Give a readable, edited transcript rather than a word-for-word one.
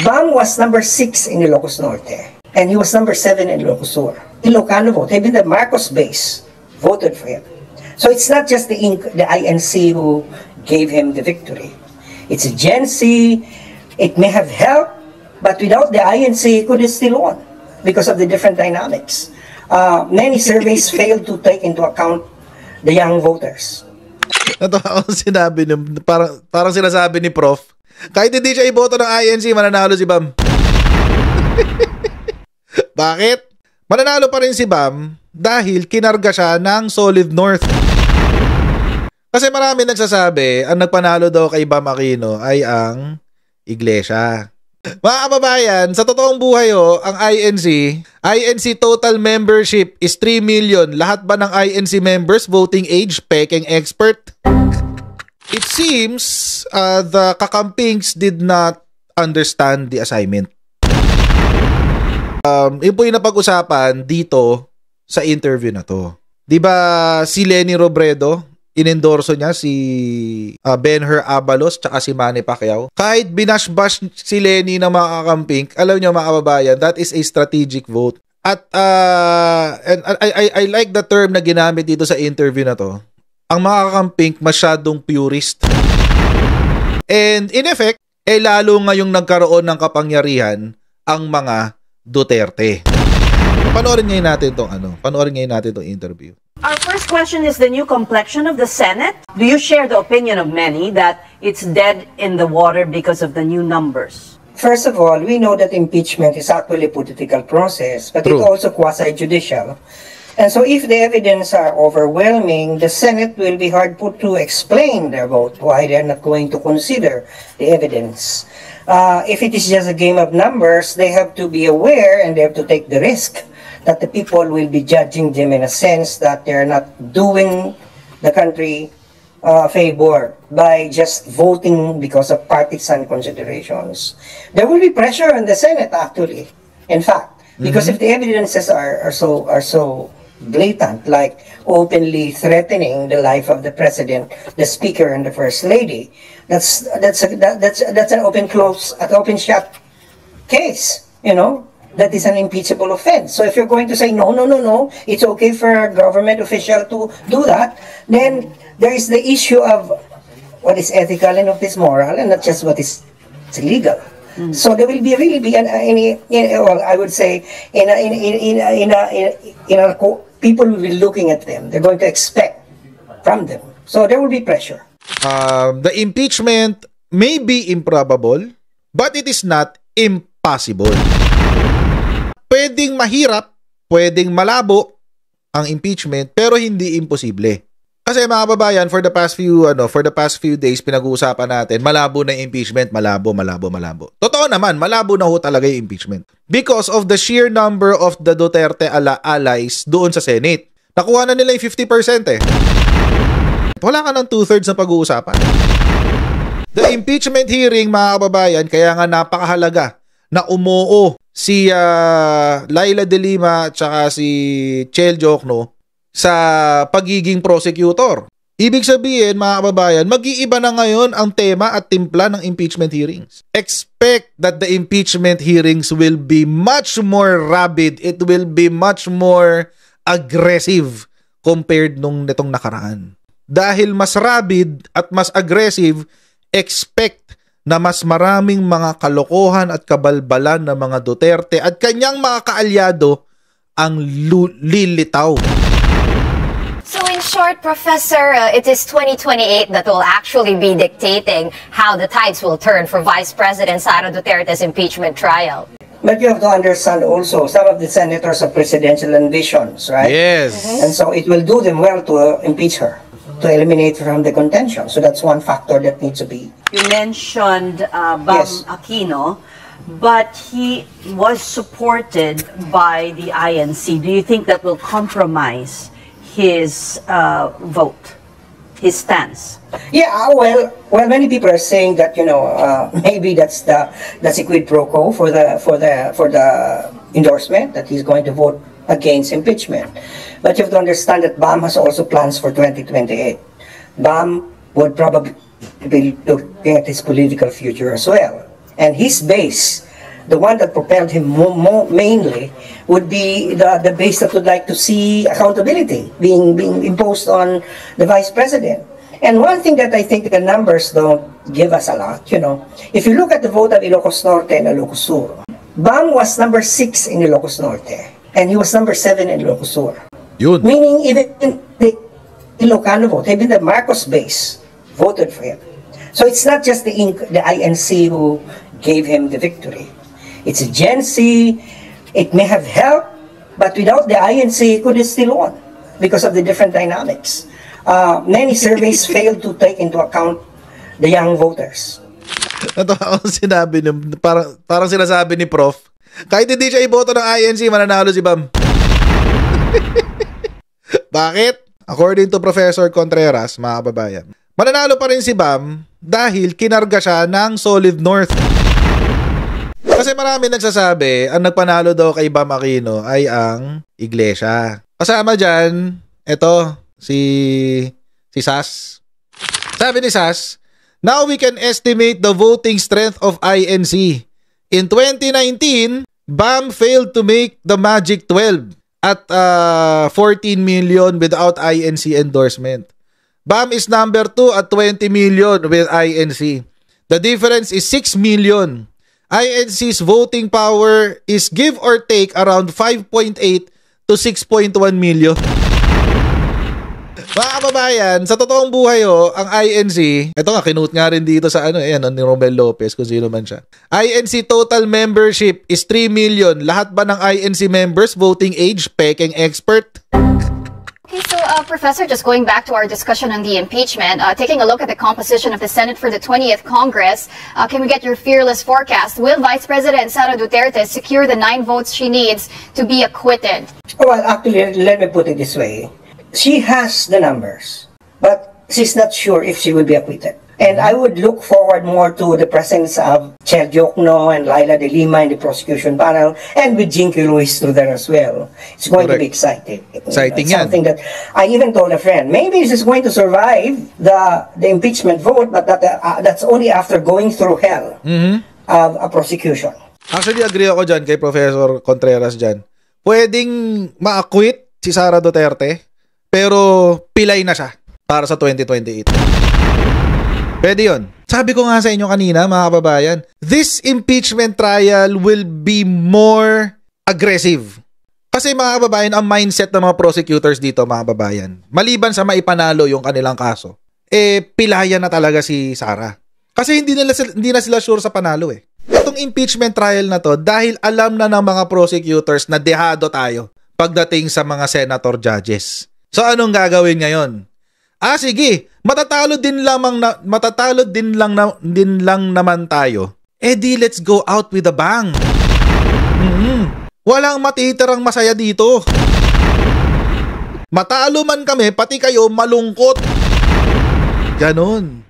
Bam was number 6 in Ilocos Norte, and he was number 7 in Ilocos Sur. Ilocano vote, even the Marcos base voted for him. So it's not just the INC who gave him the victory. It's a Gen Z. It may have helped, but without the INC, he could have still won because of the different dynamics. Many surveys failed to take into account the young voters. Ito ako sinabi ni, parang sinasabi ni Prof, kahit hindi siya iboto ng INC, mananalo si Bam. Bakit? Mananalo pa rin si Bam dahil kinarga siya ng Solid North. Kasi marami nagsasabi, ang nagpanalo daw kay Bam Aquino ay ang Iglesia. Mga kababayan, sa totoong buhay ang INC total membership is 3 million. Lahat ba ng INC members voting age? Peking expert. It seems the kakampings did not understand the assignment. Yun po yung napag-usapan dito sa interview na to. Diba si Lenny Robredo, inendorso niya si Ben-Hur Abalos tsaka si Manny Pacquiao. Kahit binash-bash si Lenny ng mga kakamping, alam niyo mga kababayan, that is a strategic vote. At and I like the term na ginamit dito sa interview na to. Ang mga kakamping masyadong purist. And in effect, lalo ngayong nagkaroon ng kapangyarihan ang mga Duterte. Panoorin ngayon natin tong interview. Our first question is the new complexion of the Senate. Do you share the opinion of many that it's dead in the water because of the new numbers? First of all, we know that impeachment is actually a political process, but True. it's also quasi-judicial. And so if the evidence are overwhelming, the Senate will be hard put to explain their vote, why they're not going to consider the evidence. If it is just a game of numbers, they have to be aware and they have to take the risk that the people will be judging them in a sense that they're not doing the country favor by just voting because of partisan considerations. There will be pressure on the Senate, actually, in fact, because if the evidences are so blatant, like openly threatening the life of the president, the speaker, and the first lady, that's an open shut case, you know. That is an impeachable offense. So if you're going to say, no, it's okay for a government official to do that, then there is the issue of what is ethical and what is moral, and not just what is illegal. So there will really be I would say, people will be looking at them. They're going to expect from them. So there will be pressure. The impeachment may be improbable, but it is not impossible. Pwedeng mahirap, pwedeng malabo ang impeachment, pero hindi imposible. Kasi mga kababayan, for the past few days pinag-uusapan natin, malabo na yung impeachment, malabo. Totoo naman, malabo na ho talaga yung impeachment. Because of the sheer number of the Duterte allies doon sa Senate. Nakuha na nila yung 50% eh. Wala ka ng 2/3 na pag-uusapan. The impeachment hearing, mga kababayan, kaya nga napakahalaga na umuo si Laila De Lima at saka si Chel Jokno sa pagiging prosecutor. Ibig sabihin, mga kababayan, mag-iiba na ngayon ang tema at timpla ng impeachment hearings. Expect that the impeachment hearings will be much more rabid. It will be much more aggressive compared nung nitong nakaraan. Dahil mas rabid at mas aggressive, expect na mas maraming mga kalokohan at kabalbalan ng mga Duterte at kanyang mga kaalyado ang lilitaw. So in short, Professor, it is 2028 that will actually be dictating how the tides will turn for Vice President Sara Duterte's impeachment trial. But you have to understand also, some of the senators have presidential ambitions, right? Yes. And so it will do them well to impeach her, to eliminate from the contention. So that's one factor that needs to be. You mentioned Bam Yes. Aquino, but he was supported by the INC. Do you think that will compromise his vote, his stance? Yeah, well, many people are saying that maybe that's a quid pro quo for the endorsement, that he's going to vote against impeachment. But you have to understand that Bam has also plans for 2028. Bam would probably be looking at his political future as well, and his base the one that propelled him mainly would be the base that would like to see accountability being imposed on the Vice President. And one thing that I think the numbers don't give us a lot, if you look at the vote of Ilocos Norte and Ilocos Sur, Bam was number 6 in Ilocos Norte, and he was number 7 in Ilocos Sur. Yun. Meaning even the Ilocano vote, even the Marcos base voted for him. So it's not just the INC who gave him the victory. It's a Gen Z. It may have helped, but without the INC, he could have still won because of the different dynamics. Many surveys failed to take into account the young voters. Natawa ako sinabi parang sinasabi ni Prof. Kahit hindi siya iboto ng INC, mananalo si Bam. Bakit? According to Professor Contreras, mga kababayan, mananalo pa rin si Bam dahil kinarga siya ng Solid North. Kasi marami nagsasabi, ang nagpanalo daw kay Bam Aquino ay ang Iglesia. Kasama dyan, eto, si Sas. Sabi ni Sas, now we can estimate the voting strength of INC. In 2019, Bam failed to make the magic 12 at 14 million without INC endorsement. Bam is number 2 at 20 million with INC. The difference is 6 million. INC's voting power is give or take around 5.8 to 6.1 million. Mga kababayan, sa totoong buhay ang INC, ito nga, kinote nga rin dito sa ni Romel Lopez, kung sino man siya. INC total membership is 3 million. Lahat ba ng INC members voting age? Peking expert? Okay, so Professor, just going back to our discussion on the impeachment, taking a look at the composition of the Senate for the 20th Congress, can we get your fearless forecast? Will Vice President Sara Duterte secure the 9 votes she needs to be acquitted? Well, actually, let me put it this way. She has the numbers, but she's not sure if she will be acquitted. And I would look forward more to the presence of Chel Diokno and Laila de Lima in the prosecution panel, and with Jinky Ruiz through there as well. It's going to be exciting. Exciting yan. Something that I even told a friend, maybe this is going to survive the impeachment vote, but that's only after going through hell of a prosecution. Actually, agree ako dyan kay Professor Contreras dyan. Pwedeng ma-acquit si Sara Duterte, pero pilay na siya para sa 2028. Pwede yun. Sabi ko nga sa inyo kanina, mga kababayan, this impeachment trial will be more aggressive. Kasi mga kababayan, ang mindset ng mga prosecutors dito, mga kababayan, maliban sa maipanalo yung kanilang kaso, pilayan na talaga si Sara. Kasi hindi na sila sure sa panalo Itong impeachment trial na to, dahil alam na ng mga prosecutors na dehado tayo pagdating sa mga senator judges. So anong gagawin ngayon? Sige, matatalo din lang naman tayo. Di let's go out with a bang. Walang matitirang masaya dito. Matalo man kami, pati kayo malungkot. Ganon.